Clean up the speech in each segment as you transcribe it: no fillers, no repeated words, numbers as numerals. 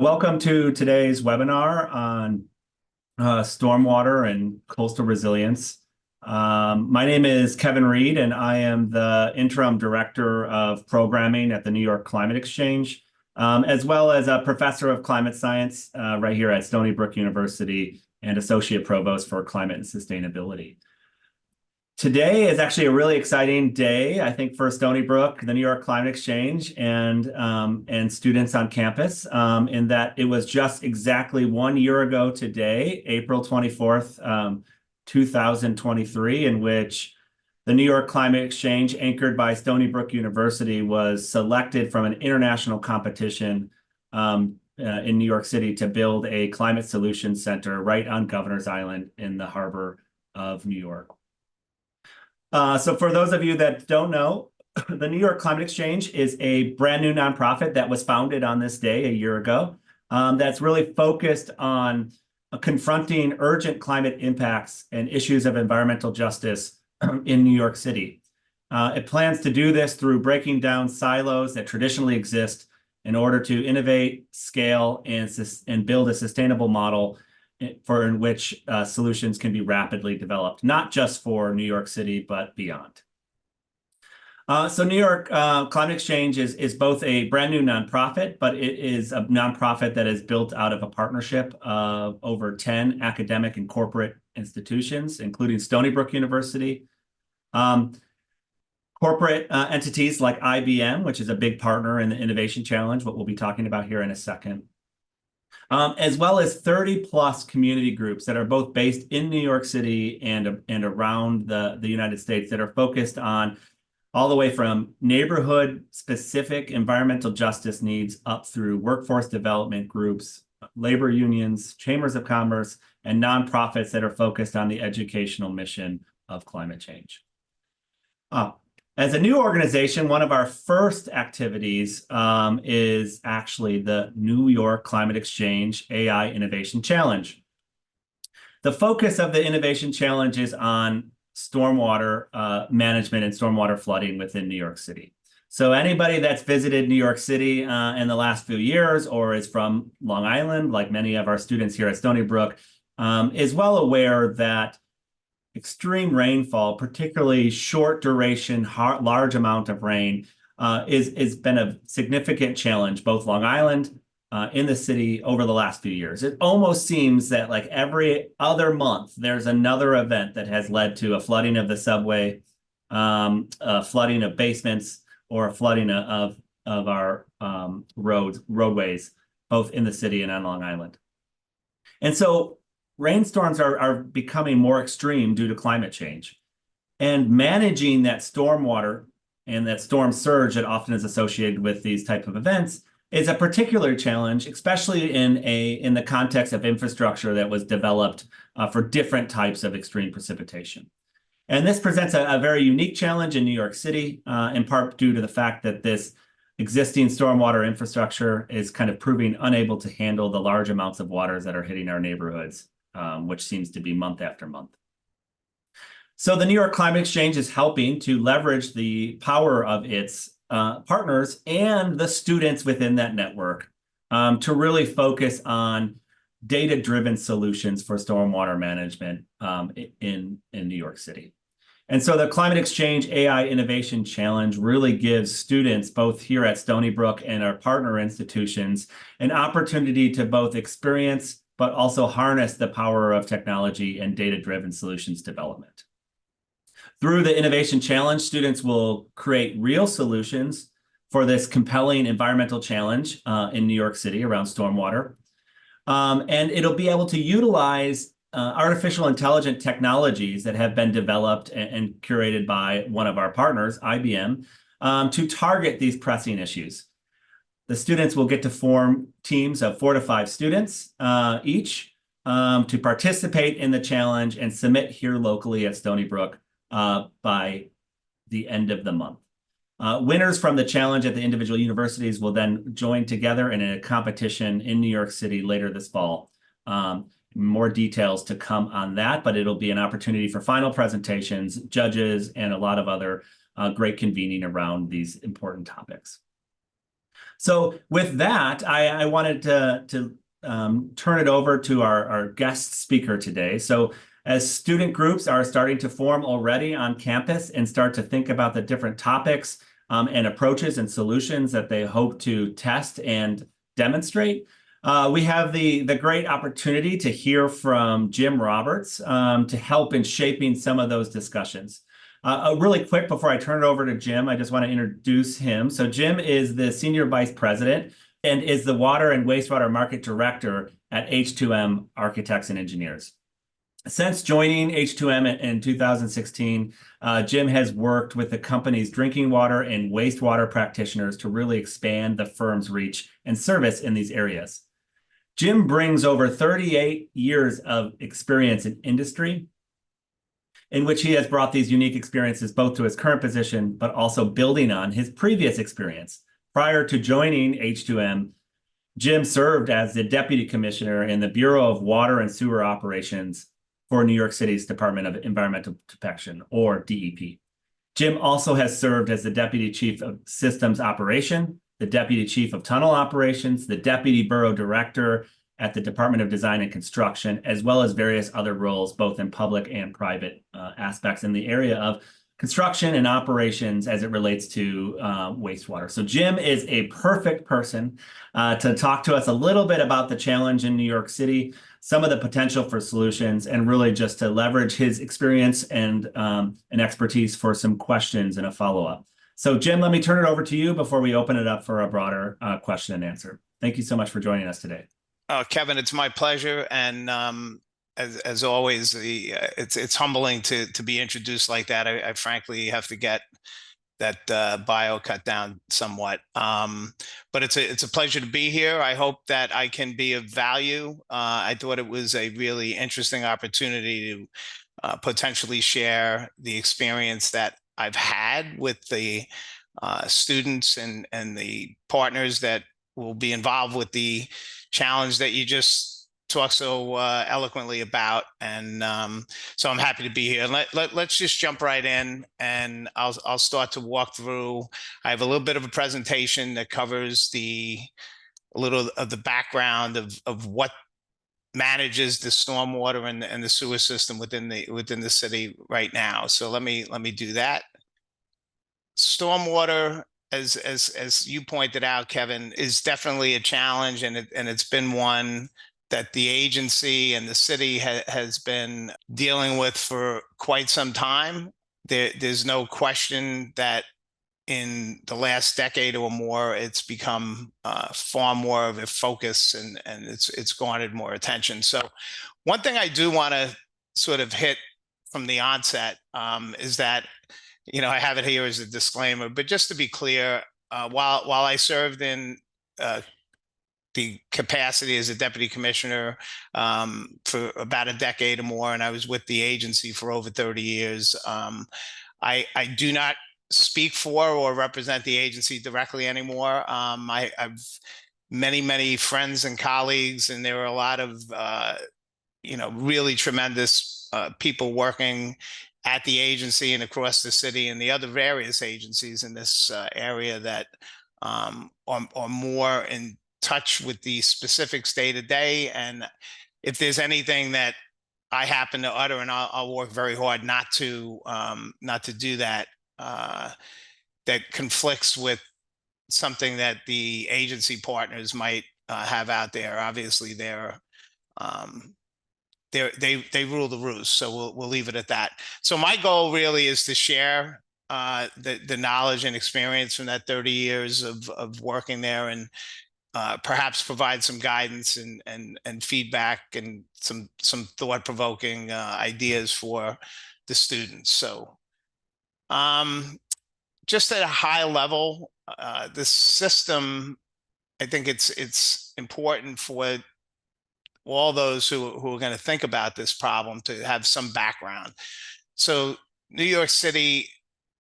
Welcome to today's webinar on stormwater and coastal resilience. My name is Kevin Reed, and I am the Interim Director of Programming at the New York Climate Exchange, as well as a Professor of Climate Science right here at Stony Brook University and Associate Provost for Climate and Sustainability. Today is actually a really exciting day, I think, for Stony Brook, the New York Climate Exchange, and students on campus, in that it was just exactly 1 year ago today, April 24th, 2023, in which the New York Climate Exchange, anchored by Stony Brook University, was selected from an international competition in New York City to build a climate solutions center right on Governor's Island in the harbor of New York. So for those of you that don't know, the New York Climate Exchange is a brand new nonprofit that was founded on this day a year ago, that's really focused on confronting urgent climate impacts and issues of environmental justice in New York City. It plans to do this through breaking down silos that traditionally exist in order to innovate, scale, and build a sustainable model in which solutions can be rapidly developed, not just for New York City, but beyond. So New York Climate Exchange is both a brand new nonprofit, but it is a nonprofit that is built out of a partnership of over 10 academic and corporate institutions, including Stony Brook University, corporate entities like IBM, which is a big partner in the Innovation Challenge, what we'll be talking about here in a second, as well as 30+ community groups that are both based in New York City and around the United States that are focused on all the way from neighborhood-specific environmental justice needs up through workforce development groups, labor unions, chambers of commerce, and nonprofits that are focused on the educational mission of climate change. As a new organization, one of our first activities is actually the New York Climate Exchange AI Innovation Challenge. The focus of the Innovation Challenge is on stormwater management and stormwater flooding within New York City. So anybody that's visited New York City in the last few years or is from Long Island, like many of our students here at Stony Brook, is well aware that extreme rainfall, particularly short duration, large amount of rain, is been a significant challenge, both Long Island in the city over the last few years. It almost seems that like every other month, there's another event that has led to a flooding of the subway, a flooding of basements, or a flooding of our roadways, both in the city and on Long Island. And so rainstorms are becoming more extreme due to climate change. And managing that stormwater and that storm surge that often is associated with these type of events is a particular challenge, especially in the context of infrastructure that was developed for different types of extreme precipitation. And this presents a very unique challenge in New York City, in part due to the fact that this existing stormwater infrastructure is kind of proving unable to handle the large amounts of waters that are hitting our neighborhoods, which seems to be month after month. So the New York Climate Exchange is helping to leverage the power of its partners and the students within that network to really focus on data-driven solutions for stormwater management in New York City. And so the Climate Exchange AI Innovation Challenge really gives students, both here at Stony Brook and our partner institutions, an opportunity to both experience but also harness the power of technology and data-driven solutions development. Through the Innovation Challenge, students will create real solutions for this compelling environmental challenge in New York City around stormwater. And it'll be able to utilize artificial intelligence technologies that have been developed and curated by one of our partners, IBM, to target these pressing issues. The students will get to form teams of 4 to 5 students each to participate in the challenge and submit here locally at Stony Brook by the end of the month. Winners from the challenge at the individual universities will then join together in a competition in New York City later this fall. More details to come on that, but it'll be an opportunity for final presentations, judges, and a lot of other great convening around these important topics. So with that, I wanted to turn it over to our guest speaker today. So as student groups are starting to form already on campus and start to think about the different topics and approaches and solutions that they hope to test and demonstrate, we have the great opportunity to hear from Jim Roberts to help in shaping some of those discussions. Really quick before I turn it over to Jim, I just want to introduce him. So Jim is the Senior Vice President and is the Water and Wastewater Market Director at H2M Architects and Engineers. Since joining H2M in 2016, Jim has worked with the company's drinking water and wastewater practitioners to really expand the firm's reach and service in these areas. Jim brings over 38 years of experience in industry, in which he has brought these unique experiences both to his current position, but also building on his previous experience. Prior to joining H2M, Jim served as the Deputy Commissioner in the Bureau of Water and Sewer Operations for New York City's Department of Environmental Protection, or DEP. Jim also has served as the Deputy Chief of Systems Operation, the Deputy Chief of Tunnel Operations, the Deputy Borough Director at the Department of Design and Construction, as well as various other roles, both in public and private aspects in the area of construction and operations as it relates to wastewater. So Jim is a perfect person to talk to us a little bit about the challenge in New York City, some of the potential for solutions, and really just to leverage his experience and expertise for some questions and a follow-up. So Jim, let me turn it over to you before we open it up for a broader question and answer. Thank you so much for joining us today. Kevin, it's my pleasure, and as always, it's humbling to be introduced like that. I frankly have to get that bio cut down somewhat, but it's a pleasure to be here. I hope that I can be of value. I thought it was a really interesting opportunity to potentially share the experience that I've had with the students and the partners that will be involved with the challenge that you just talked so eloquently about. And so I'm happy to be here. Let's just jump right in, and I'll start to walk through. I have a little bit of a presentation that covers a little of the background of what manages the stormwater and the sewer system within the city right now. So let me do that. Stormwater, as you pointed out, Kevin, is definitely a challenge, and it's been one that the agency and the city has been dealing with for quite some time. There's no question that in the last decade or more, it's become far more of a focus, and it's garnered more attention. So one thing I do want to sort of hit from the onset is that, I have it here as a disclaimer, but just to be clear, while I served in the capacity as a deputy commissioner for about a decade or more, and I was with the agency for over 30 years, I do not speak for or represent the agency directly anymore. I've many friends and colleagues, and there are a lot of really tremendous people working at the agency and across the city and the other various agencies in this area that are more in touch with the specifics day to day. And if there's anything that I happen to utter, and I'll work very hard not to do that, that conflicts with something that the agency partners might have out there. Obviously, they rule the roost, so we'll leave it at that. So my goal really is to share the knowledge and experience from that 30 years of working there, and perhaps provide some guidance and feedback and some thought-provoking ideas for the students. So just at a high level, the system, I think it's important for all those who are going to think about this problem to have some background. So New York City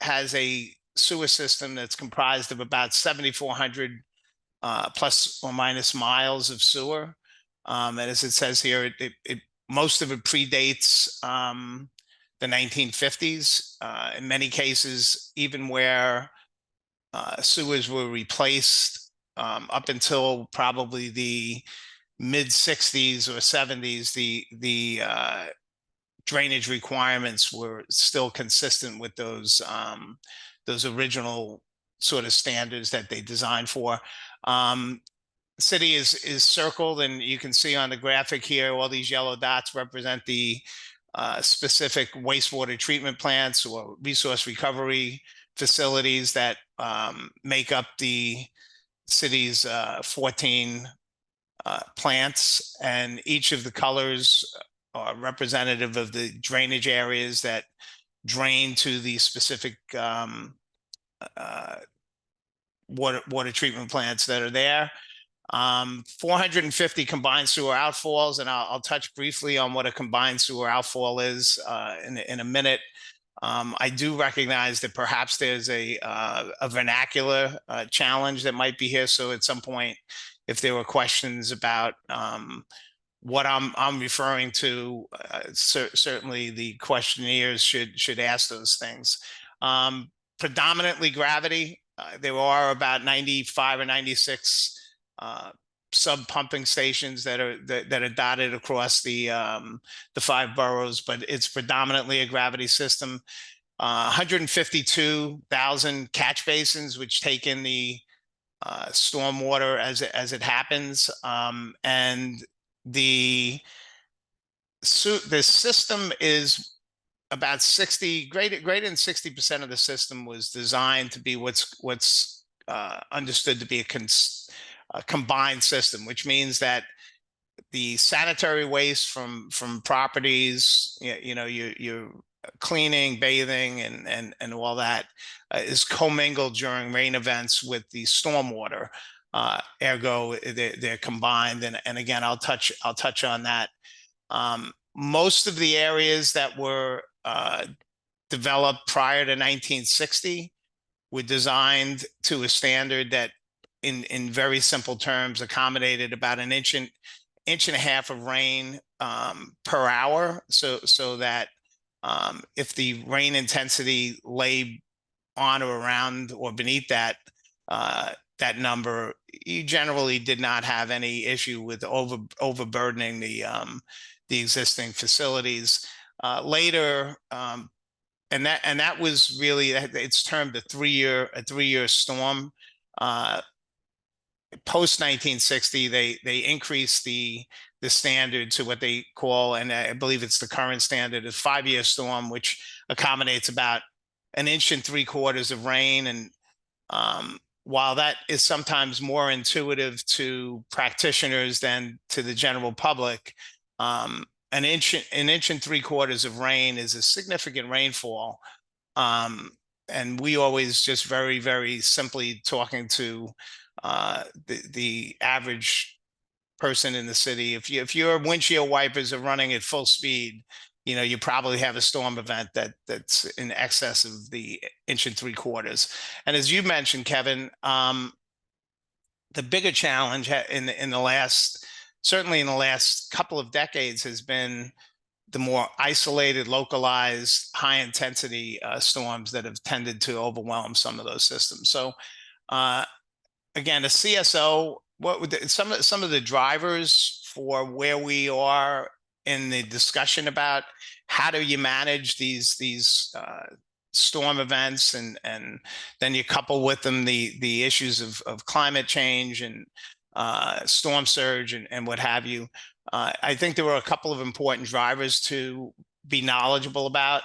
has a sewer system that's comprised of about 7,400 plus or minus miles of sewer. And as it says here, most of it predates the 1950s. In many cases, even where sewers were replaced up until probably the mid 60s or 70s, the drainage requirements were still consistent with those original sort of standards that they designed for. City is circled, and you can see on the graphic here, all these yellow dots represent the specific wastewater treatment plants or resource recovery facilities that make up the city's 14 plants, and each of the colors are representative of the drainage areas that drain to the specific water treatment plants that are there. 450 combined sewer outfalls, and I'll touch briefly on what a combined sewer outfall is in a minute. I do recognize that perhaps there's a vernacular challenge that might be here. So at some point, if there were questions about what I'm referring to, certainly the questionnaires should ask those things. Predominantly gravity. There are about 95 or 96 sub pumping stations that are dotted across the 5 boroughs, but it's predominantly a gravity system. 152,000 catch basins, which take in the stormwater as it happens, and the system is about 60, greater than 60% of the system was designed to be what's understood to be a combined system, which means that the sanitary waste from properties, you're cleaning, bathing, and all that is commingled during rain events with the stormwater. Ergo, they're combined, and again, I'll touch on that. Most of the areas that were developed prior to 1960 were designed to a standard that, in very simple terms, accommodated about an inch and a half of rain per hour, so that if the rain intensity lay on or around or beneath that number, you generally did not have any issue with overburdening the existing facilities. Later, and that was really, it's termed a three-year storm. Post 1960, they increased the standard to what they call, and I believe it's the current standard, a 5-year storm, which accommodates about 1.75 inches of rain. And while that is sometimes more intuitive to practitioners than to the general public, 1.75 inches of rain is a significant rainfall. And we always just very, very simply talking to the average person in the city, if your windshield wipers are running at full speed, you probably have a storm event that's in excess of the 1.75 inches. And as you mentioned, Kevin, the bigger challenge certainly in the last couple of decades has been the more isolated, localized, high intensity storms that have tended to overwhelm some of those systems. So again, a CSO, what would some of the drivers for where we are in the discussion about how do you manage these storm events, and then you couple with them the issues of climate change and storm surge and what have you. I think there were a couple of important drivers to be knowledgeable about.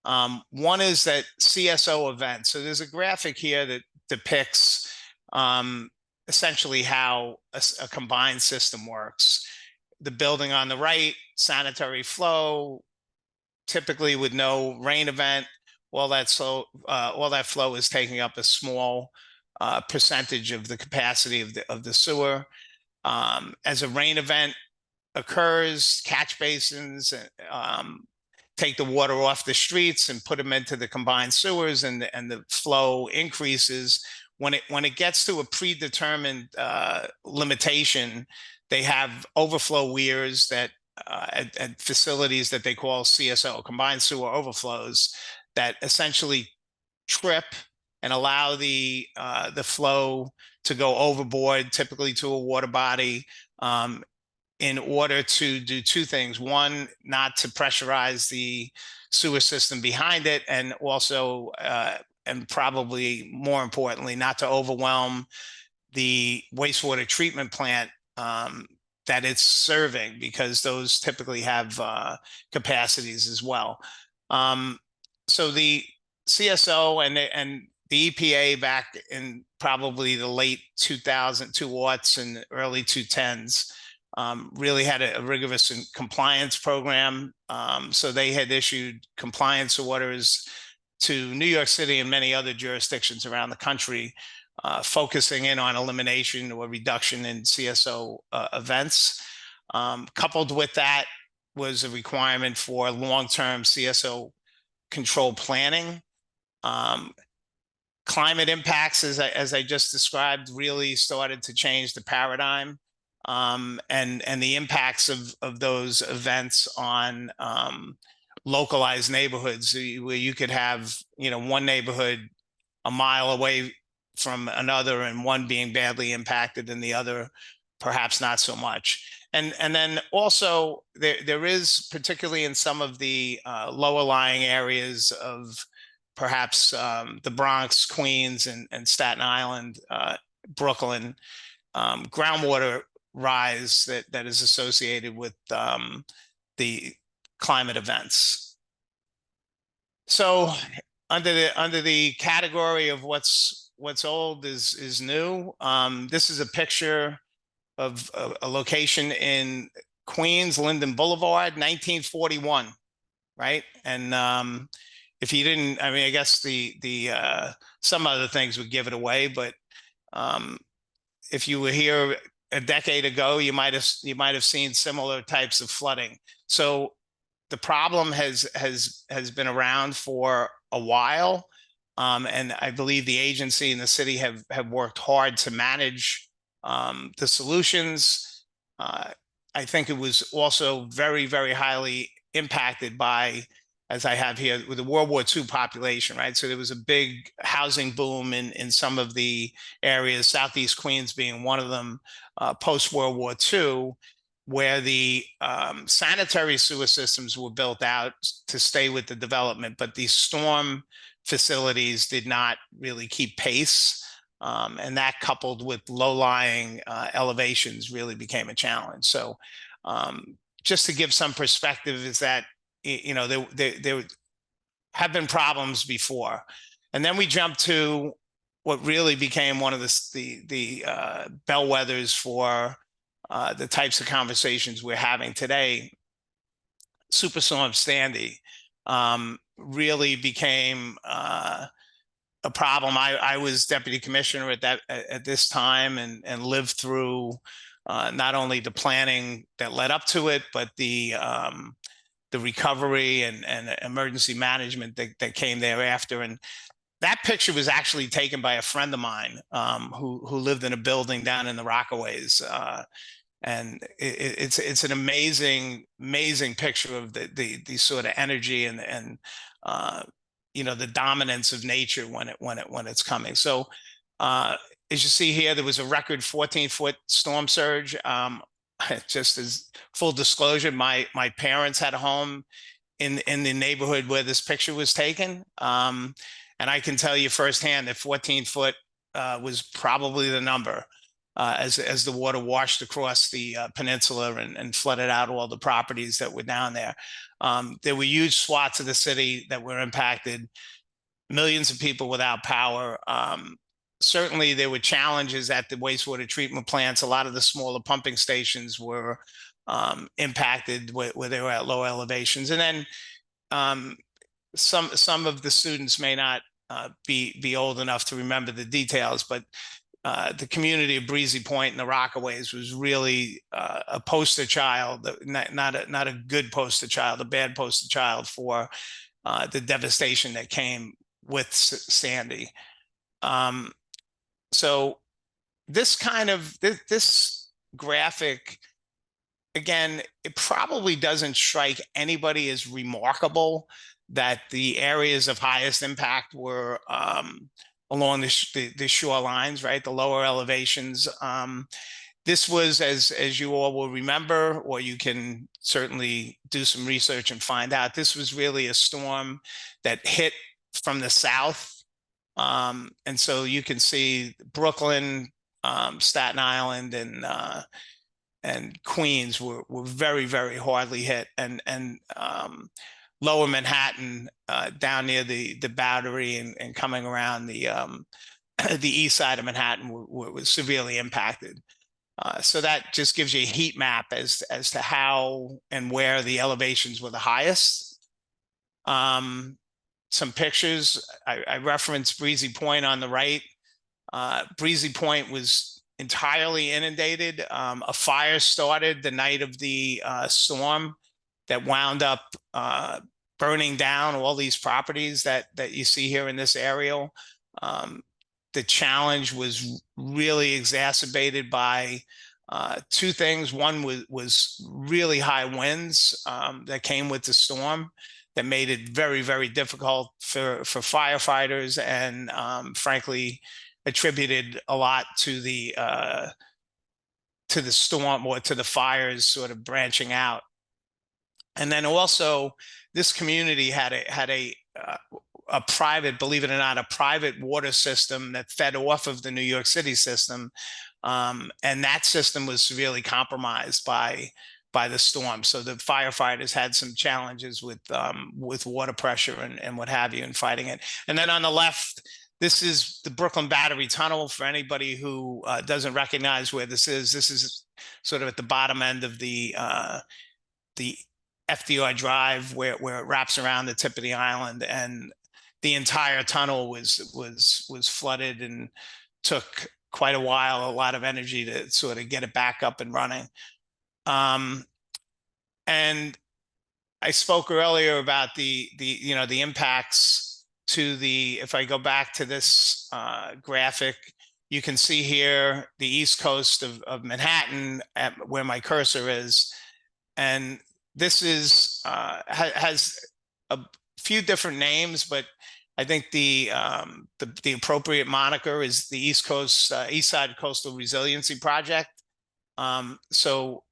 One is that CSO events. So there's a graphic here that depicts essentially how a combined system works. The building on the right, sanitary flow, typically with no rain event. All that flow is taking up a small percentage of the capacity of the sewer. As a rain event occurs, catch basins take the water off the streets and put them into the combined sewers, and the flow increases. When it gets to a predetermined limitation, they have overflow weirs that at facilities that they call CSO, combined sewer overflows, that essentially trip and allow the flow to go overboard, typically to a water body, in order to do two things. One, not to pressurize the sewer system behind it, and also, and probably more importantly, not to overwhelm the wastewater treatment plant that it's serving, because those typically have capacities as well. So the CSO and the EPA back in probably the late 2000s and early 2010s really had a rigorous compliance program. So they had issued compliance orders to New York City and many other jurisdictions around the country, focusing in on elimination or reduction in CSO events. Coupled with that was a requirement for long-term CSO control planning. Climate impacts, as I just described, really started to change the paradigm, and the impacts of those events on localized neighborhoods, where you could have, one neighborhood a mile away from another, and one being badly impacted and the other perhaps not so much. And then also there is, particularly in some of the lower lying areas of perhaps the Bronx, Queens, and Staten Island, Brooklyn, groundwater rise that is associated with the climate events. So under the category of what's old is new, this is a picture of a location in Queens, Linden Boulevard, 1941, right? And if you didn't, I mean, I guess the some other things would give it away, but if you were here a decade ago, you might have seen similar types of flooding. So the problem has been around for a while, and I believe the agency and the city have worked hard to manage the solutions. I think it was also very, very highly impacted by, as I have here, with the World War II population, right? So there was a big housing boom in some of the areas, Southeast Queens being one of them, post-World War II, where the sanitary sewer systems were built out to stay with the development, but these storm facilities did not really keep pace. And that, coupled with low-lying elevations, really became a challenge. So just to give some perspective, is that, there have been problems before. And then we jump to what really became one of the bellwethers for the types of conversations we're having today. Superstorm Sandy really became a problem. I was deputy commissioner at this time, and lived through not only the planning that led up to it, but the recovery and emergency management that came thereafter. And that picture was actually taken by a friend of mine who lived in a building down in the Rockaways. And it's an amazing picture of the sort of energy and the dominance of nature when it's coming. So as you see here, there was a record 14-foot storm surge. Just as full disclosure, my parents had a home in the neighborhood where this picture was taken, and I can tell you firsthand that 14-foot was probably the number, as the water washed across the peninsula and flooded out all the properties that were down there. There were huge swaths of the city that were impacted, millions of people without power. Certainly there were challenges at the wastewater treatment plants. A lot of the smaller pumping stations were impacted where they were at low elevations. And then some of the students may not be old enough to remember the details, but the community of Breezy Point and the Rockaways was really a poster child, not a good poster child, a bad poster child for the devastation that came with Sandy. So this graphic, again, it probably doesn't strike anybody as remarkable that the areas of highest impact were along the shorelines, right? The lower elevations. This was, as you all will remember, or you can certainly do some research and find out, this was really a storm that hit from the south. And so you can see Brooklyn, Staten Island, and Queens were very, very hardly hit, and lower Manhattan, down near the Battery and coming around the the east side of Manhattan was severely impacted. So that just gives you a heat map as to how and where the elevations were the highest. Some pictures. I referenced Breezy Point on the right. Breezy Point was entirely inundated. A fire started the night of the storm that wound up burning down all these properties that you see here in this aerial. The challenge was really exacerbated by two things. One was really high winds that came with the storm that made it very, very difficult for firefighters, and frankly, attributed a lot to the storm, or to the fires sort of branching out. And then also, this community had a private, believe it or not, a private water system that fed off of the New York City system. And that system was severely compromised by the storm. So the firefighters had some challenges with water pressure and what have you, in fighting it. And then on the left, this is the Brooklyn Battery Tunnel. For anybody who doesn't recognize where this is sort of at the bottom end of the FDR Drive, where it wraps around the tip of the island, and the entire tunnel was flooded and took quite a while, a lot of energy to sort of get it back up and running. And I spoke earlier about the impacts to the, if I go back to this graphic, you can see here the east coast of Manhattan, where my cursor is, and this is has a few different names, but I think the appropriate moniker is the East Side Coastal Resiliency Project. So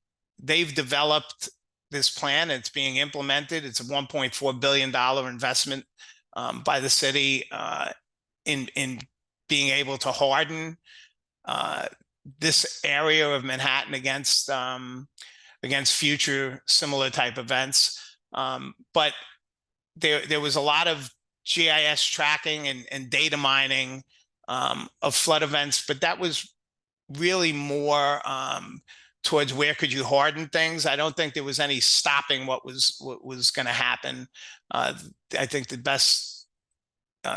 they've developed this plan. It's being implemented. It's a $1.4 billion investment by the city in being able to harden this area of Manhattan against future similar type events. But there was a lot of GIS tracking and data mining of flood events, but that was really more towards where could you harden things. I don't think there was any stopping what was going to happen. I think the best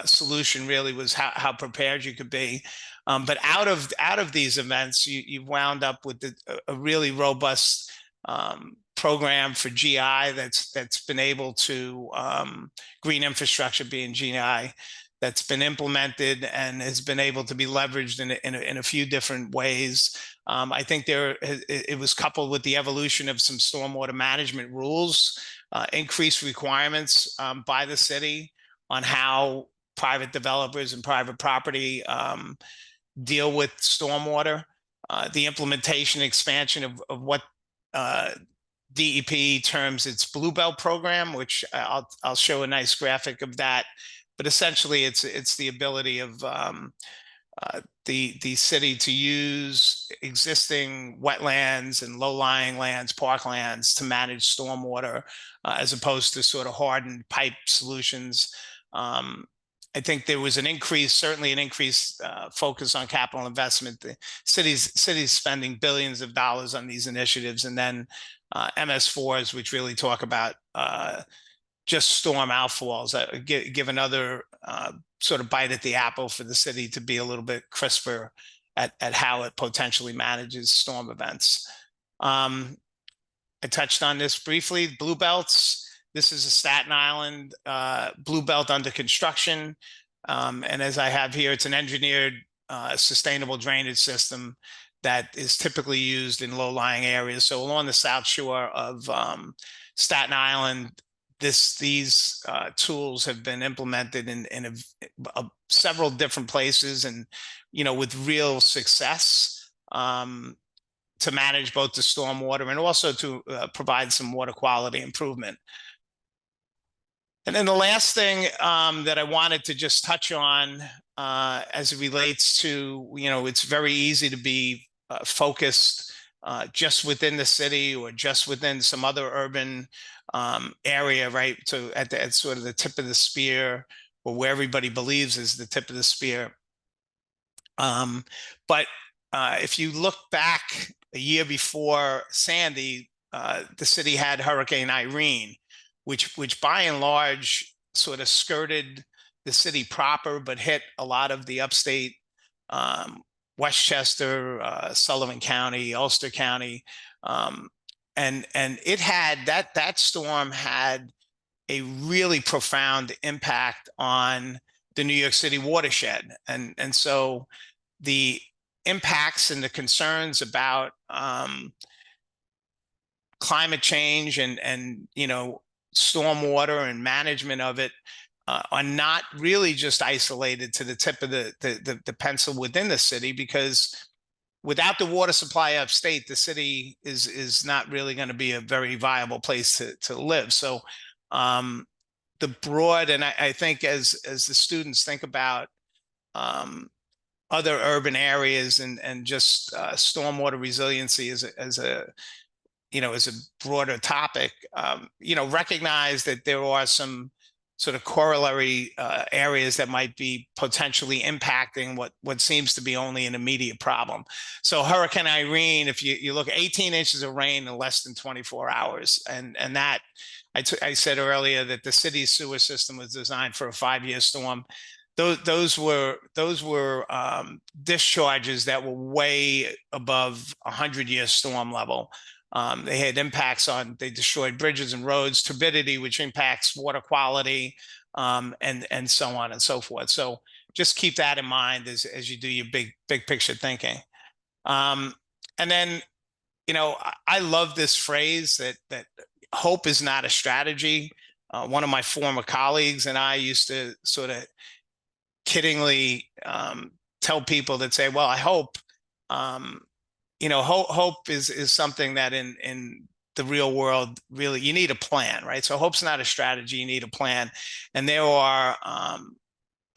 solution really was how prepared you could be. But out of these events, you've wound up with a really robust program for GI that's been able to green infrastructure being GI that's been implemented and has been able to be leveraged in a few different ways. I think it was coupled with the evolution of some stormwater management rules, increased requirements by the city on how private developers and private property deal with stormwater, the implementation expansion of what DEP terms its Blue Belt program, which I'll show a nice graphic of that. But essentially, it's the ability of the city to use existing wetlands and low-lying lands, parklands, to manage stormwater, as opposed to sort of hardened pipe solutions. I think there was certainly an increased focus on capital investment. The city's spending billions of dollars on these initiatives, and then MS4s, which really talk about just storm outfalls, give another sort of bite at the apple for the city to be a little bit crisper at how it potentially manages storm events. I touched on this briefly. Blue belts. This is a Staten Island blue belt under construction. And as I have here, it's an engineered sustainable drainage system that is typically used in low-lying areas. So along the South Shore of Staten Island, these tools have been implemented in several different places, and with real success, to manage both the stormwater and also to provide some water quality improvement. And then the last thing that I wanted to just touch on as it relates to, it's very easy to be focused just within the city or just within some other urban area, right? So at sort of the tip of the spear, or where everybody believes is the tip of the spear. But if you look back a year before Sandy, the city had Hurricane Irene, which by and large sort of skirted the city proper, but hit a lot of the upstate, Westchester, Sullivan County, Ulster County, and it had that storm had a really profound impact on the New York City watershed, and so the impacts and the concerns about climate change and stormwater and management of it are not really just isolated to the tip of the pencil within the city, because without the water supply upstate, the city is not really going to be a very viable place to live. So the broad, and I think as the students think about other urban areas and just stormwater resiliency as a broader topic, recognize that there are some sort of corollary areas that might be potentially impacting what seems to be only an immediate problem. So Hurricane Irene, if you look at 18 inches of rain in less than 24 hours, and that I said earlier that the city's sewer system was designed for a 5-year storm. Those were discharges that were way above 100-year storm level. They had impacts they destroyed bridges and roads, turbidity, which impacts water quality, and so on and so forth. So just keep that in mind as you do your big picture thinking. And then, I love this phrase that hope is not a strategy. One of my former colleagues and I used to sort of kiddingly tell people that say, well, I hope, hope is something that in the real world, really, you need a plan, right? So hope's not a strategy, you need a plan. And there are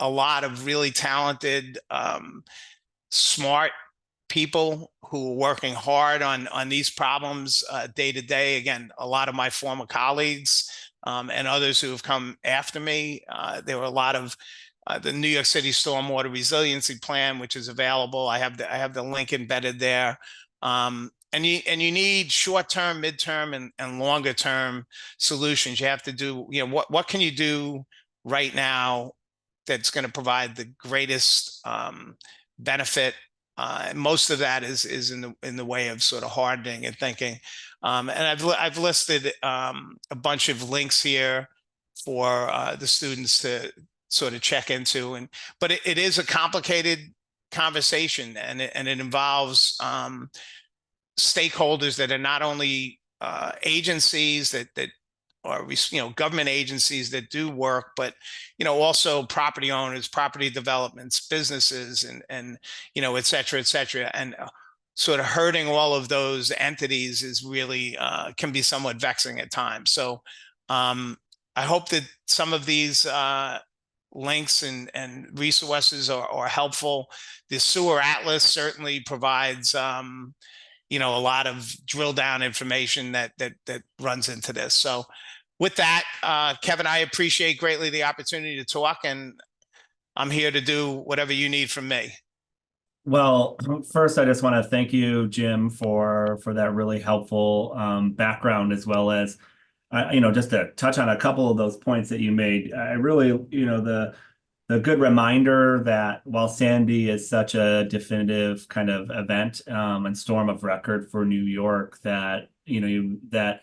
a lot of really talented, smart people who are working hard on these problems day to day. Again, a lot of my former colleagues and others who have come after me. There were a lot of the New York City Stormwater Resiliency Plan, which is available. I have the link embedded there. And you need short-term, midterm, and longer-term solutions. You have to do, what can you do right now that's going to provide the greatest benefit? Most of that is in the way of sort of hardening and thinking. And I've listed a bunch of links here for the students to sort of check into, but it is a complicated conversation, and it involves stakeholders that are not only agencies that are government agencies that do work, but also property owners, property developments, businesses, and et cetera, and sort of herding all of those entities is really can be somewhat vexing at times. So I hope that some of these links and resources are helpful. The Sewer Atlas certainly provides a lot of drill down information that runs into this. So with that, Kevin, I appreciate greatly the opportunity to talk, and I'm here to do whatever you need from me. Well, first, I just want to thank you, Jim, for that really helpful background, as well as just to touch on a couple of those points that you made. I really, the good reminder that while Sandy is such a definitive kind of event and storm of record for New York, that that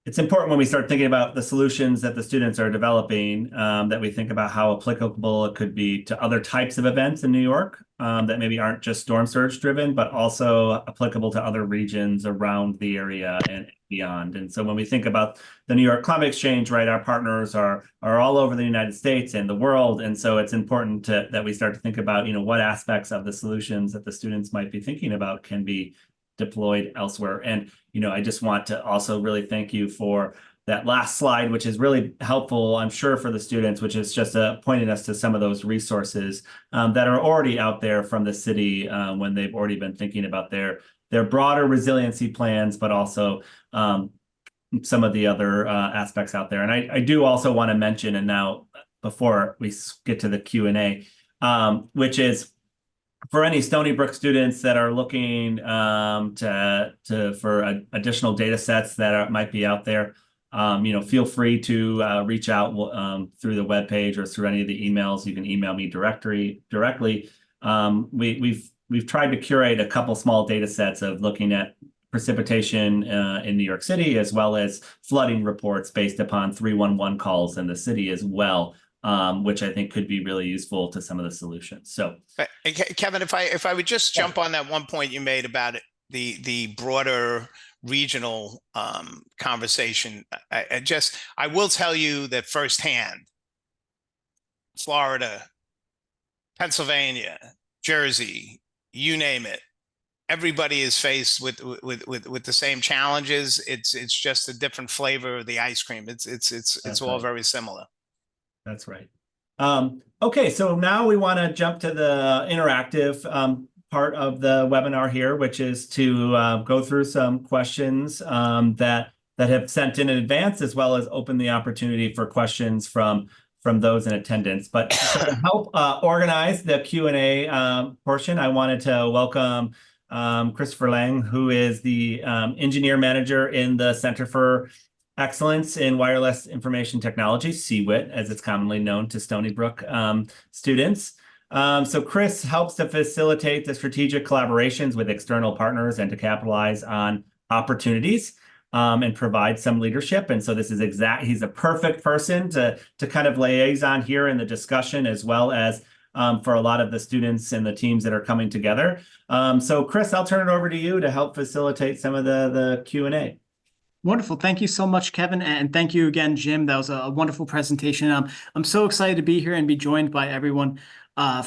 it's important when we start thinking about the solutions that the students are developing, that we think about how applicable it could be to other types of events in New York, that maybe aren't just storm surge driven, but also applicable to other regions around the area and beyond. And so when we think about the New York Climate Exchange, right, our partners are all over the United States and the world. And so it's important that we start to think about, what aspects of the solutions that the students might be thinking about can be deployed elsewhere. And I just want to also really thank you for that last slide, which is really helpful, I'm sure, for the students, which is just pointing us to some of those resources that are already out there from the city when they've already been thinking about their broader resiliency plans, but also some of the other aspects out there. And I do also want to mention, and now before we get to the Q&A, which is for any Stony Brook students that are looking for additional data sets that might be out there, feel free to reach out through the webpage or through any of the emails. You can email me directly. We've tried to curate a couple small data sets of looking at precipitation in New York City, as well as flooding reports based upon 311 calls in the city as well. Which I think could be really useful to some of the solutions. So, Kevin, if I would just jump on that one point you made about it, the broader regional conversation, I will tell you that firsthand, Florida, Pennsylvania, Jersey, you name it, everybody is faced with the same challenges. It's just a different flavor of the ice cream. It's all very similar. That's right. Okay, so now we want to jump to the interactive part of the webinar here, which is to go through some questions that have sent in advance, as well as open the opportunity for questions from those in attendance. But to help organize the Q&A portion, I wanted to welcome Christopher Lange, who is the engineer manager in the Center for Excellence in Wireless Information Technology, CEWIT, as it's commonly known to Stony Brook students. So Chris helps to facilitate the strategic collaborations with external partners and to capitalize on opportunities and provide some leadership. And so this is he's a perfect person to kind of liaison here in the discussion, as well as for a lot of the students and the teams that are coming together. So Chris, I'll turn it over to you to help facilitate some of the Q&A. Wonderful. Thank you so much, Kevin. And thank you again, Jim. That was a wonderful presentation. I'm so excited to be here and be joined by everyone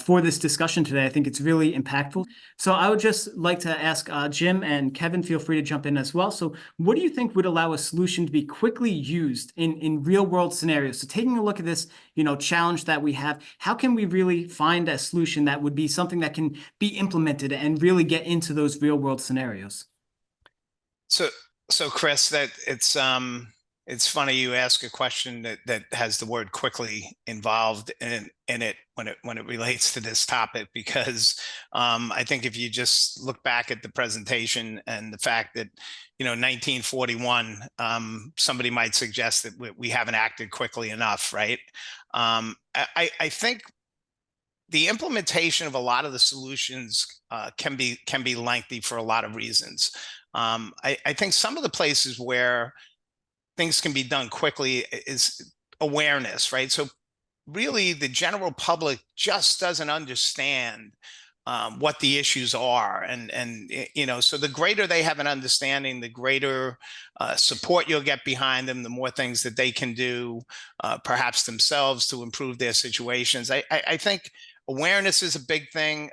for this discussion today. I think it's really impactful. So I would just like to ask Jim and Kevin, feel free to jump in as well. So what do you think would allow a solution to be quickly used in real world scenarios? So taking a look at this, challenge that we have, how can we really find a solution that would be something that can be implemented and really get into those real world scenarios? So Chris, that it's funny you ask a question that has the word quickly involved in it when it relates to this topic, because I think if you just look back at the presentation and the fact that 1941, somebody might suggest that we haven't acted quickly enough, right? I think the implementation of a lot of the solutions can be lengthy for a lot of reasons. I think some of the places where things can be done quickly is awareness, right? So really the general public just doesn't understand what the issues are. And so the greater they have an understanding, the greater support you'll get behind them, the more things that they can do, perhaps themselves, to improve their situations. I think awareness is a big thing.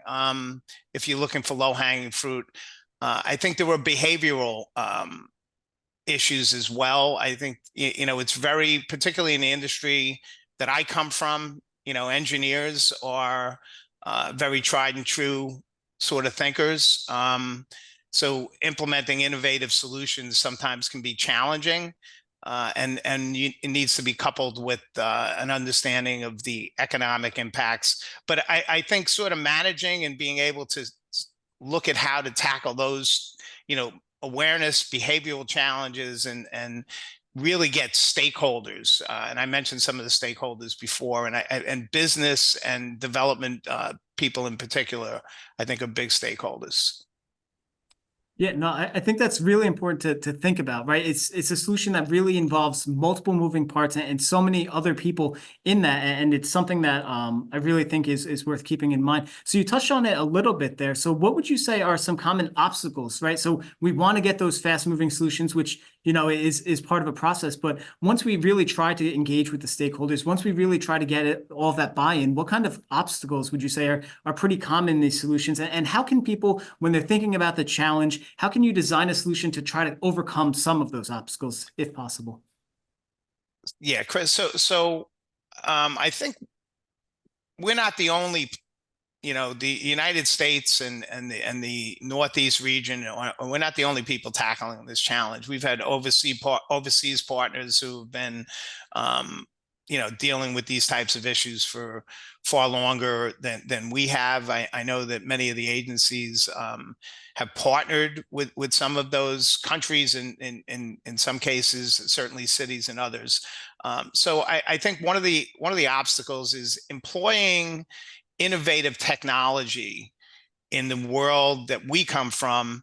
If you're looking for low-hanging fruit, I think there were behavioral issues as well. I think, it's very, particularly in the industry that I come from, engineers are very tried and true sort of thinkers. So implementing innovative solutions sometimes can be challenging, and it needs to be coupled with an understanding of the economic impacts. But I think sort of managing and being able to look at how to tackle those, awareness, behavioral challenges, and really get stakeholders. And I mentioned some of the stakeholders before, and business and development people in particular, I think, are big stakeholders. Yeah, no, I think that's really important to think about, right? It's a solution that really involves multiple moving parts and so many other people in that, and it's something that I really think is worth keeping in mind. So you touched on it a little bit there. So what would you say are some common obstacles, right? So we want to get those fast-moving solutions, which is part of a process. But once we really try to engage with the stakeholders, once we really try to get all of that buy-in, what kind of obstacles would you say are pretty common in these solutions? And how can people, when they're thinking about the challenge, how can you design a solution to try to overcome some of those obstacles, if possible? Yeah, Chris. So I think we're not the only, the United States and the Northeast region, we're not the only people tackling this challenge. We've had overseas partners who've been, dealing with these types of issues for far longer than we have. I know that many of the agencies have partnered with some of those countries, in some cases, certainly cities and others. So I think one of the obstacles is employing innovative technology in the world that we come from.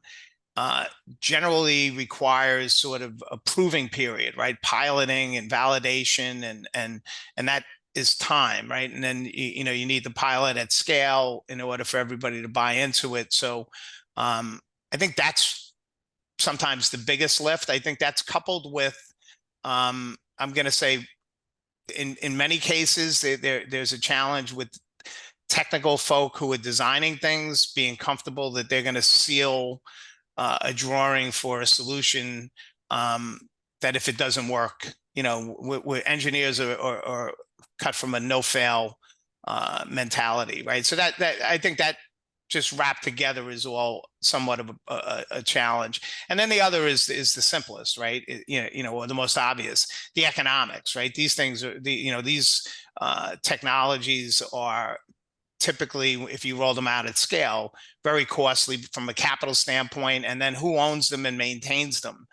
Generally requires sort of a proving period, right? Piloting and validation, and that is time, right? And then you need the pilot at scale in order for everybody to buy into it. So I think that's sometimes the biggest lift. I think that's coupled with I'm going to say in many cases there's a challenge with technical folk who are designing things being comfortable that they're going to seal a drawing for a solution that if it doesn't work, we're engineers are cut from a no-fail mentality, right? So that I think that just wrapped together is all somewhat of a challenge. And then the other is the simplest, right? Or the most obvious, the economics, right? These things are these technologies are typically, if you roll them out at scale, very costly from a capital standpoint. And then who owns them and maintains them?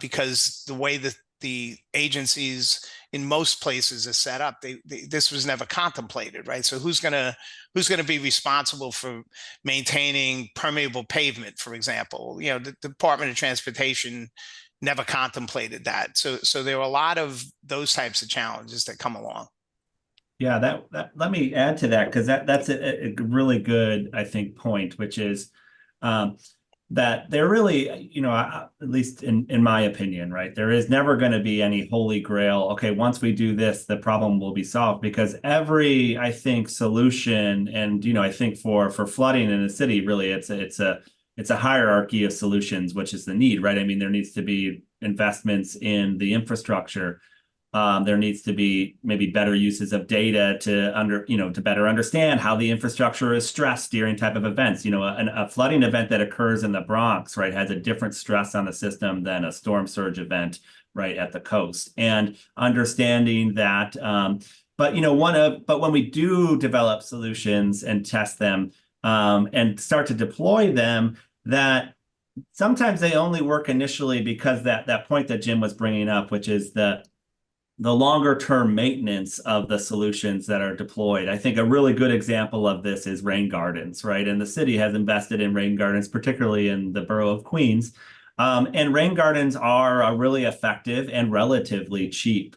Because the way that the agencies in most places are set up, this was never contemplated, right? So who's gonna be responsible for maintaining permeable pavement, for example? The Department of Transportation never contemplated that. So there are a lot of those types of challenges that come along. Yeah, that let me add to that, because that's a really good, I think, point, which is that there really, at least in my opinion, right, there is never going to be any holy grail. Okay, once we do this, the problem will be solved, because every, I think, solution, and I think for flooding in a city, really, it's a hierarchy of solutions, which is the need, right? I mean, there needs to be investments in the infrastructure. There needs to be maybe better uses of data to better understand how the infrastructure is stressed during type of events. A flooding event that occurs in the Bronx, right, has a different stress on the system than a storm surge event, right, at the coast. And understanding that, but when we do develop solutions and test them and start to deploy them, that sometimes they only work initially because that point that Jim was bringing up, which is the longer term maintenance of the solutions that are deployed. I think a really good example of this is rain gardens, right? And the city has invested in rain gardens, particularly in the borough of Queens. And rain gardens are a really effective and relatively cheap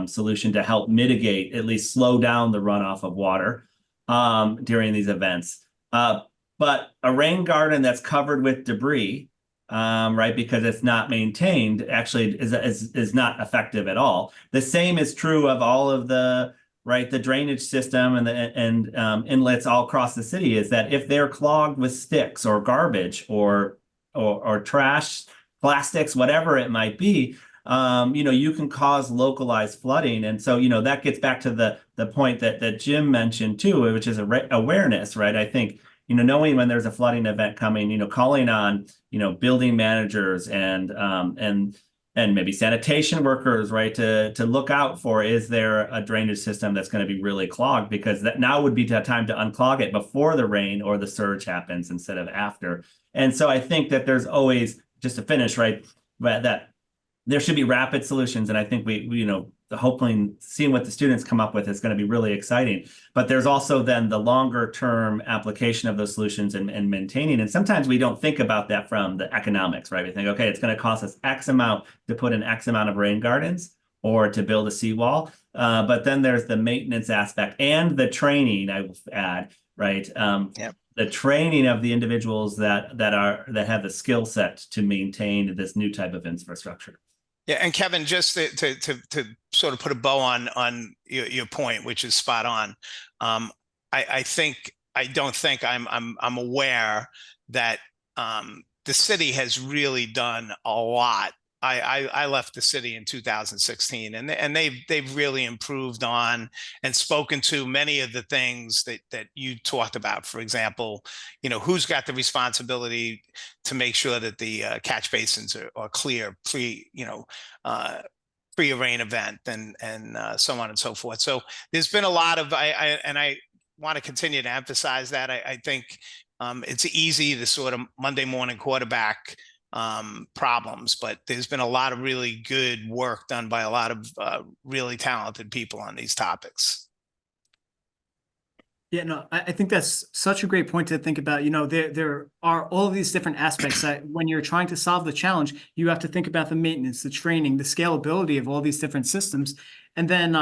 solution to help mitigate, at least slow down the runoff of water during these events. But a rain garden that's covered with debris, right, because it's not maintained, actually is not effective at all. The same is true of all of the drainage system and inlets all across the city, is that if they're clogged with sticks or garbage or trash, plastics, whatever it might be, you can cause localized flooding. And so, that gets back to the point that Jim mentioned too, which is awareness, right? I think, knowing when there's a flooding event coming, calling on, building managers and maybe sanitation workers, right, to look out for, is there a drainage system that's going to be really clogged? Because that now would be the time to unclog it before the rain or the surge happens instead of after. And so I think that there's always, just to finish, right, that there should be rapid solutions. And I think we hopefully seeing what the students come up with is going to be really exciting. But there's also then the longer term application of those solutions and maintaining. And sometimes we don't think about that from the economics, right? We think, okay, it's going to cost us X amount to put in X amount of rain gardens or to build a seawall. But then there's the maintenance aspect and the training, I will add, right? Yep. The training of the individuals that have the skill set to maintain this new type of infrastructure. Yeah, and Kevin, just to sort of put a bow on your point, which is spot on. I don't think I'm aware that the city has really done a lot. I left the city in 2016, and they've really improved on and spoken to many of the things that you talked about. For example, who's got the responsibility to make sure that the catch basins are clear pre a rain event and so on and so forth. So there's been a lot of I want to continue to emphasize that. I think it's easy to sort of Monday morning quarterback problems, but there's been a lot of really good work done by a lot of really talented people on these topics. Yeah, no, I think that's such a great point to think about. There are all of these different aspects that when you're trying to solve the challenge, you have to think about the maintenance, the training, the scalability of all these different systems, and then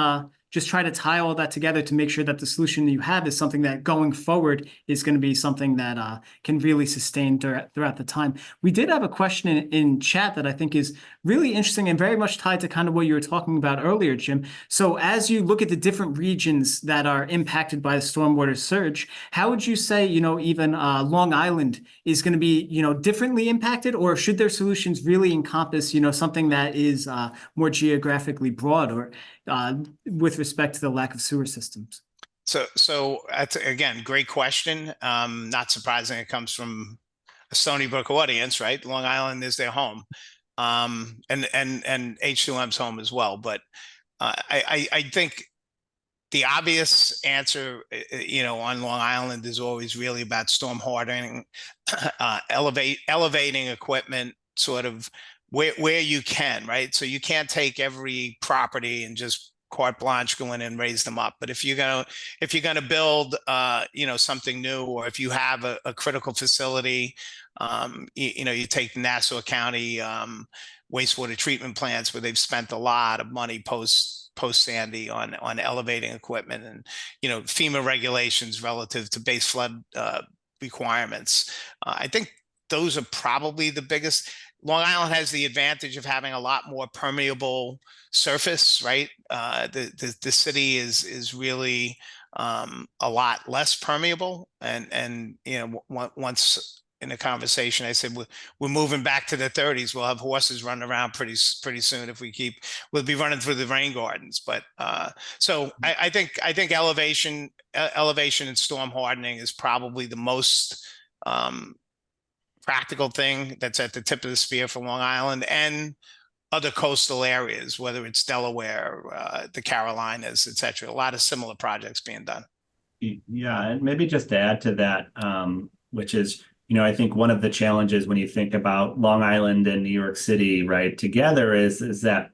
just try to tie all that together to make sure that the solution that you have is something that going forward is going to be something that can really sustain throughout the time. We did have a question in chat that I think is really interesting and very much tied to kind of what you were talking about earlier, Jim. So as you look at the different regions that are impacted by the stormwater surge, how would you say, even Long Island is going to be, differently impacted, or should their solutions really encompass, something that is more geographically broad, or with respect to the lack of sewer systems? So that's, again, great question. Not surprising it comes from a Stony Brook audience, right? Long Island is their home, and H2M's home as well. But I think the obvious answer, on Long Island is always really about storm hardening, elevating equipment, sort of where you can, right? So you can't take every property and just carte blanche go in and raise them up. But if you're gonna build something new, or if you have a critical facility, you take the Nassau County wastewater treatment plants, where they've spent a lot of money post Sandy on elevating equipment, and FEMA regulations relative to base flood requirements. I think those are probably the biggest. Long Island has the advantage of having a lot more permeable surface, right? The city is really a lot less permeable, and once in a conversation I said we're moving back to the 30s. We'll have horses running around pretty soon we'll be running through the rain gardens. But so I think elevation and storm hardening is probably the most practical thing that's at the tip of the spear for Long Island and other coastal areas, whether it's Delaware, the Carolinas, et cetera. A lot of similar projects being done. Yeah, and maybe just to add to that, which is, I think one of the challenges when you think about Long Island and New York City, right, together is that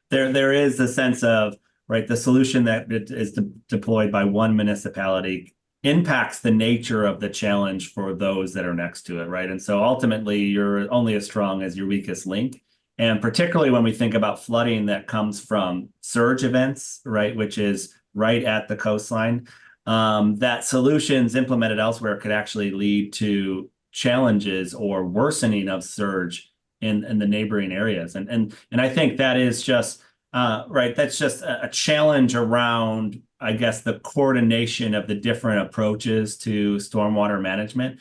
there is a sense of, right, the solution that is deployed by one municipality impacts the nature of the challenge for those that are next to it, right? And so ultimately, you're only as strong as your weakest link. And particularly when we think about flooding that comes from surge events, right, which is right at the coastline, that solutions implemented elsewhere could actually lead to challenges or worsening of surge in the neighboring areas. And I think that is just right. That's just a challenge around, I guess, the coordination of the different approaches to stormwater management,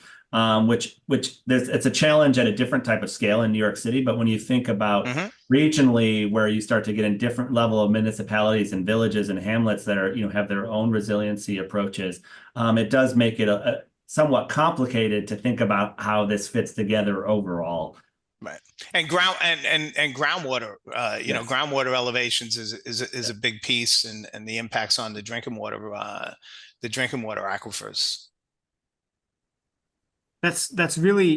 which it's a challenge at a different type of scale in New York City. But when you think about regionally, where you start to get in different level of municipalities and villages and hamlets that are, have their own resiliency approaches, it does make it a somewhat complicated to think about how this fits together overall. Right. And groundwater, yes. Groundwater elevations is a big piece, and the impacts on the drinking water aquifers. That's really,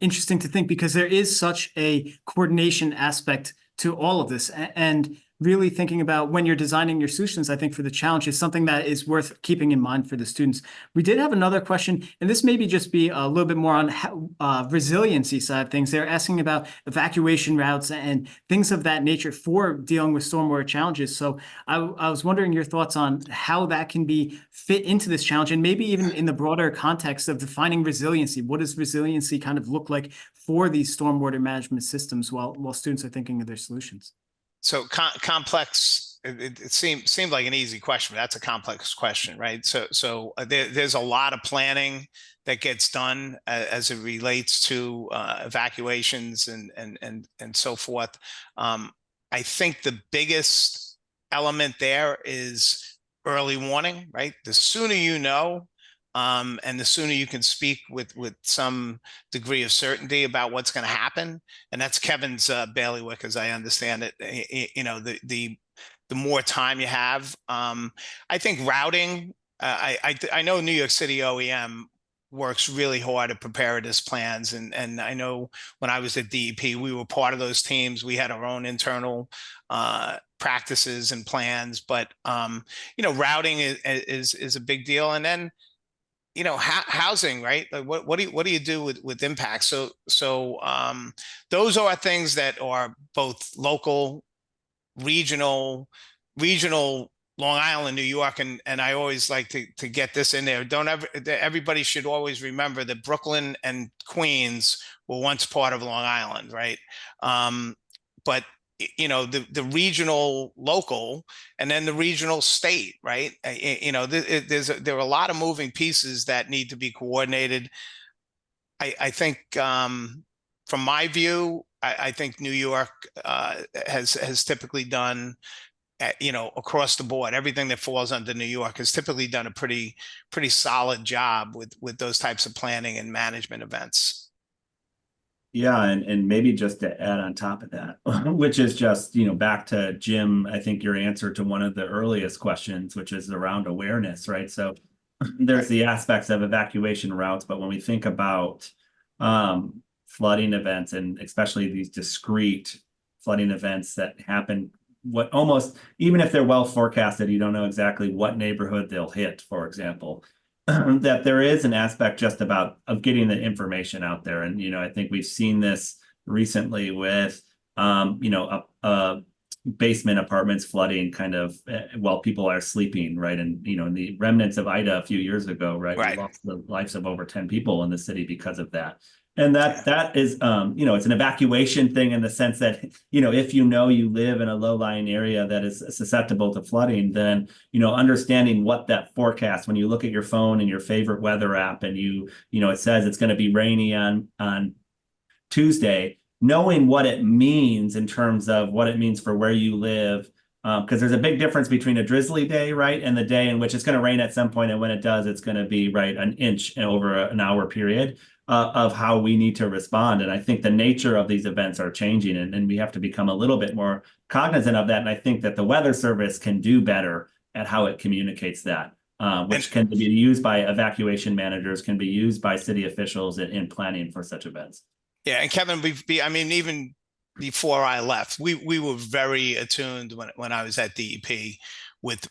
interesting to think, because there is such a coordination aspect to all of this. And really thinking about when you're designing your solutions, I think for the challenge is something that is worth keeping in mind for the students. We did have another question, and this maybe just be a little bit more on resiliency side of things. They're asking about evacuation routes and things of that nature for dealing with stormwater challenges. So I was wondering your thoughts on how that can be fit into this challenge, and maybe even in the broader context of defining resiliency. What does resiliency kind of look like for these stormwater management systems while students are thinking of their solutions? So complex. It seemed like an easy question, but that's a complex question, right? So there's a lot of planning that gets done as it relates to evacuations and so forth. I think the biggest element there is early warning, right? The sooner you know, and the sooner you can speak with some degree of certainty about what's going to happen, and that's Kevin's bailiwick, as I understand it. You know, the more time you have. I think routing. I know New York City OEM works really hard at preparedness plans, and I know when I was at DEP, we were part of those teams. We had our own internal practices and plans, but you know, routing is a big deal, and then, you know, housing, right? Like what do you do with impact? So those are things that are both local, regional, Long Island, New York, and I always like to get this in there. Everybody should always remember that Brooklyn and Queens were once part of Long Island, right? But you know, the regional local, and then the regional state, right? You know, there are a lot of moving pieces that need to be coordinated. I think from my view, I think New York has typically done, you know, across the board, everything that falls under New York has typically done a pretty solid job with those types of planning and management events. Yeah, and maybe just to add on top of that, which is just, you know, back to Jim, I think your answer to one of the earliest questions, which is around awareness, right? So there's the aspects of evacuation routes, but when we think about flooding events, and especially these discrete flooding events that happen, what almost, even if they're well forecasted, you don't know exactly what neighborhood they'll hit, for example. That there is an aspect just about of getting the information out there. And, you know, I think we've seen this recently with, you know, basement apartments flooding kind of while people are sleeping, right? And, you know, the remnants of Ida a few years ago, right? We lost the lives of over 10 people in the city because of that. And that is, you know, it's an evacuation thing in the sense that, you know, if you know you live in a low-lying area that is susceptible to flooding, then, you know, understanding what that forecast, when you look at your phone and your favorite weather app and you know, it says it's going to be rainy on Tuesday, knowing what it means in terms of what it means for where you live, because there's a big difference between a drizzly day, right, and the day in which it's going to rain at some point, and when it does, it's going to be, right, an inch over an hour period. Of how we need to respond. And I think the nature of these events are changing, and we have to become a little bit more cognizant of that. And I think that the Weather Service can do better at how it communicates that, which can be used by evacuation managers, can be used by city officials in planning for such events. Yeah, and Kevin, I mean, even before I left, we were very attuned when I was at DEP with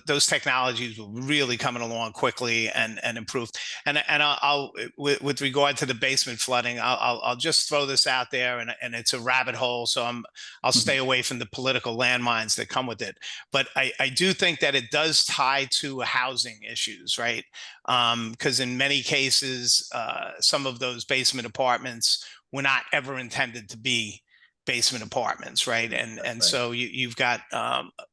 those technologies were really coming along quickly and improved. And I'll with regard to the basement flooding, I'll just throw this out there, and it's a rabbit hole, so I'll stay away from the political landmines that come with it. But I do think that it does tie to housing issues, right? Because in many cases, some of those basement apartments were not ever intended to be basement apartments, right? And so you've got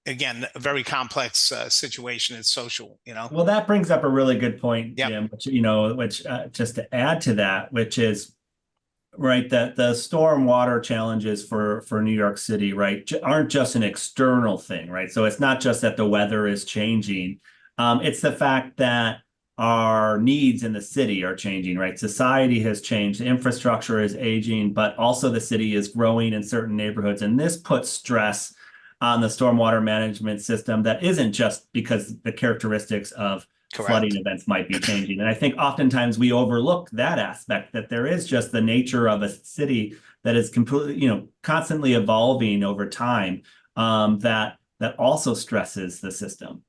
again a very complex situation. It's social, you know. Well, that brings up a really good point, Jim. Which, you know, just to add to that, which is, right, that the stormwater challenges for New York City, right, aren't just an external thing, right? So it's not just that the weather is changing. It's the fact that our needs in the city are changing, right? Society has changed, infrastructure is aging, but also the city is growing in certain neighborhoods. And this puts stress on the stormwater management system that isn't just because the characteristics of flooding events might be changing. And I think oftentimes we overlook that aspect, that there is just the nature of a city that is completely, you know, constantly evolving over time. that also stresses the system.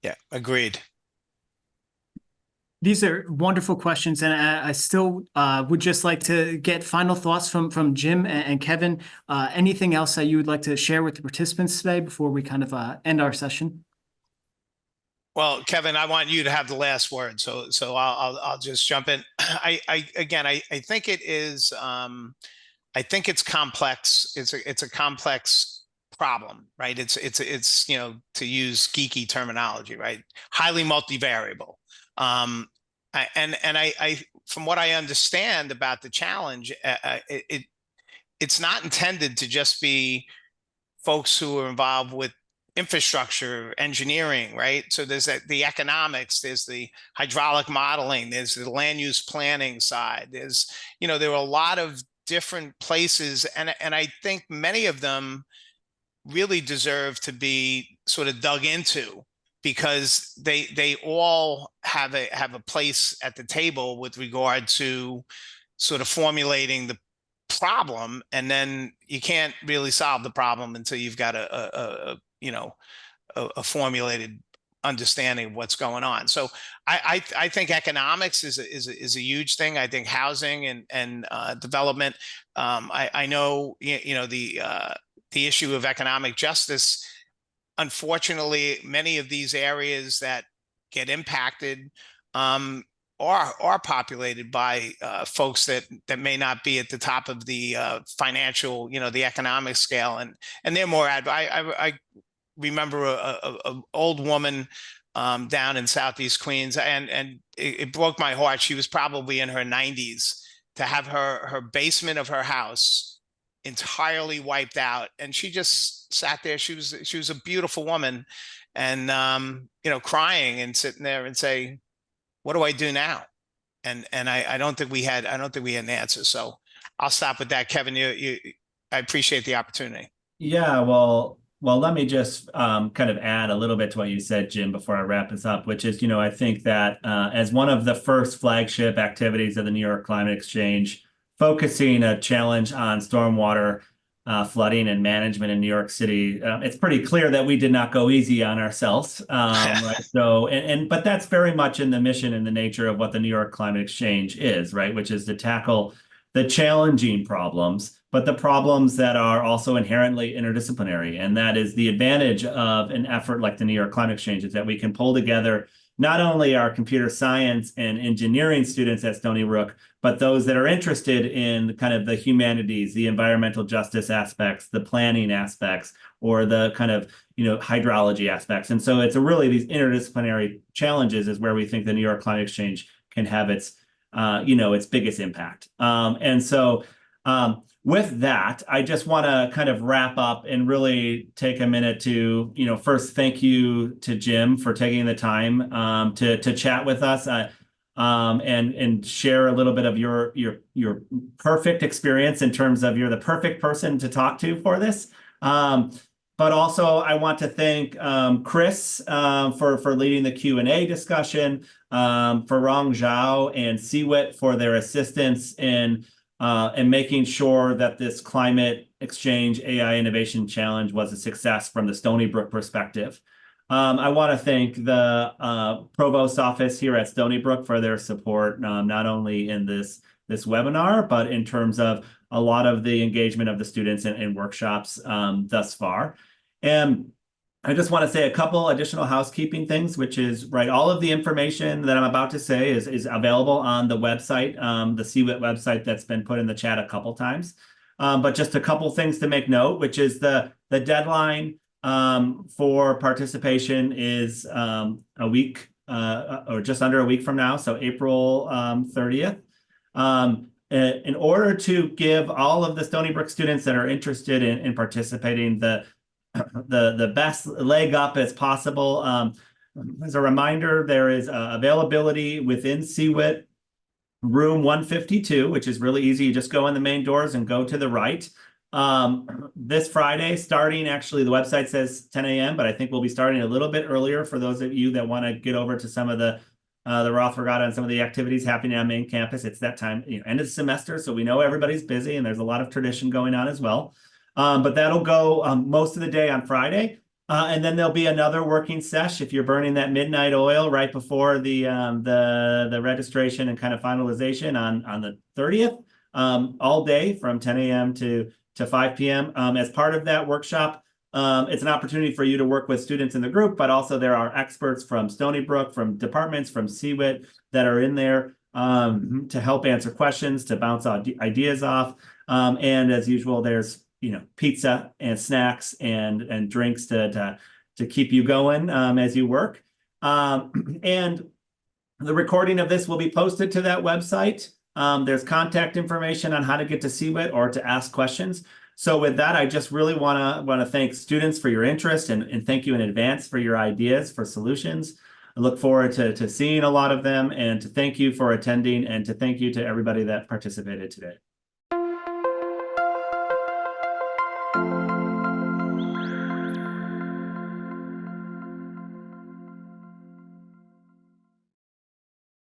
Yeah, agreed. These are wonderful questions, and I still would just like to get final thoughts from Jim and Kevin. Anything else that you would like to share with the participants today before we kind of end our session? Well, Kevin, I want you to have the last word, so I'll just jump in. I think it is. I think it's complex. It's a complex problem, right? It's to use geeky terminology, right? Highly multivariable. I from what I understand about the challenge, it's not intended to just be folks who are involved with infrastructure engineering, right? So there's the economics, there's the hydraulic modeling, there's the land use planning side, there's there are a lot of different places, and I think many of them really deserve to be sort of dug into, because they all have a place at the table with regard to sort of formulating the problem, and then you can't really solve the problem until you've got a formulated understanding of what's going on. So I think economics is a huge thing. I think housing and development. I know the issue of economic justice. Unfortunately, many of these areas that get impacted are populated by folks that may not be at the top of the financial, the economic scale, and they're more I remember a old woman down in Southeast Queens, and it broke my heart. She was probably in her 90s, to have her basement of her house entirely wiped out, and she just sat there. She was a beautiful woman, and crying and sitting there and say, what do I do now? And I don't think we had an answer. So I'll stop with that. Kevin, I appreciate the opportunity. Yeah, well, let me just kind of add a little bit to what you said, Jim, before I wrap this up, which is, I think that as one of the first flagship activities of the New York Climate Exchange, focusing a challenge on stormwater flooding and management in New York City, it's pretty clear that we did not go easy on ourselves. Right? So, but that's very much in the mission and the nature of what the New York Climate Exchange is, right? Which is to tackle the challenging problems, but the problems that are also inherently interdisciplinary. And that is the advantage of an effort like the New York Climate Exchange, is that we can pull together not only our computer science and engineering students at Stony Brook, but those that are interested in kind of the humanities, the environmental justice aspects, the planning aspects, or the kind of, hydrology aspects. And so it's really these interdisciplinary challenges is where we think the New York Climate Exchange can have its biggest impact. And so with that, I just want to kind of wrap up and really take a minute to, first thank you to Jim for taking the time to chat with us and share a little bit of your perfect experience in terms of you're the perfect person to talk to for this. But also I want to thank Chris for leading the Q&A discussion, for Rong Zhao and CEWIT for their assistance in making sure that this Climate Exchange AI Innovation Challenge was a success from the Stony Brook perspective. I want to thank the Provost office here at Stony Brook for their support, not only in this webinar, but in terms of a lot of the engagement of the students in workshops thus far. And I just want to say a couple additional housekeeping things, which is, right, all of the information that I'm about to say is available on the website, the CEWIT website that's been put in the chat a couple times. But just a couple things to make note, which is the deadline for participation is a week or just under a week from now, so April 30th. In order to give all of the Stony Brook students that are interested in participating the best leg up as possible, as a reminder, there is availability within CEWIT room 152, which is really easy. You just go in the main doors and go to the right. This Friday, starting, actually the website says 10 a.m., but I think we'll be starting a little bit earlier for those of you that want to get over to some of the Roth Regatta and some of the activities happening on main campus. It's that time, end of the semester, so we know everybody's busy and there's a lot of tradition going on as well. But that'll go most of the day on Friday. And then there'll be another working sesh if you're burning that midnight oil right before the registration and kind of finalization on the 30th, all day from 10 a.m. to 5 p.m. As part of that workshop, it's an opportunity for you to work with students in the group, but also there are experts from Stony Brook, from departments, from CEWIT that are in there to help answer questions, to bounce ideas off. And as usual, there's pizza and snacks and drinks to keep you going as you work. And the recording of this will be posted to that website. There's contact information on how to get to CEWIT or to ask questions. So with that, I just really want to thank students for your interest and thank you in advance for your ideas for solutions. I look forward to seeing a lot of them, and to thank you for attending, and to thank you to everybody that participated today.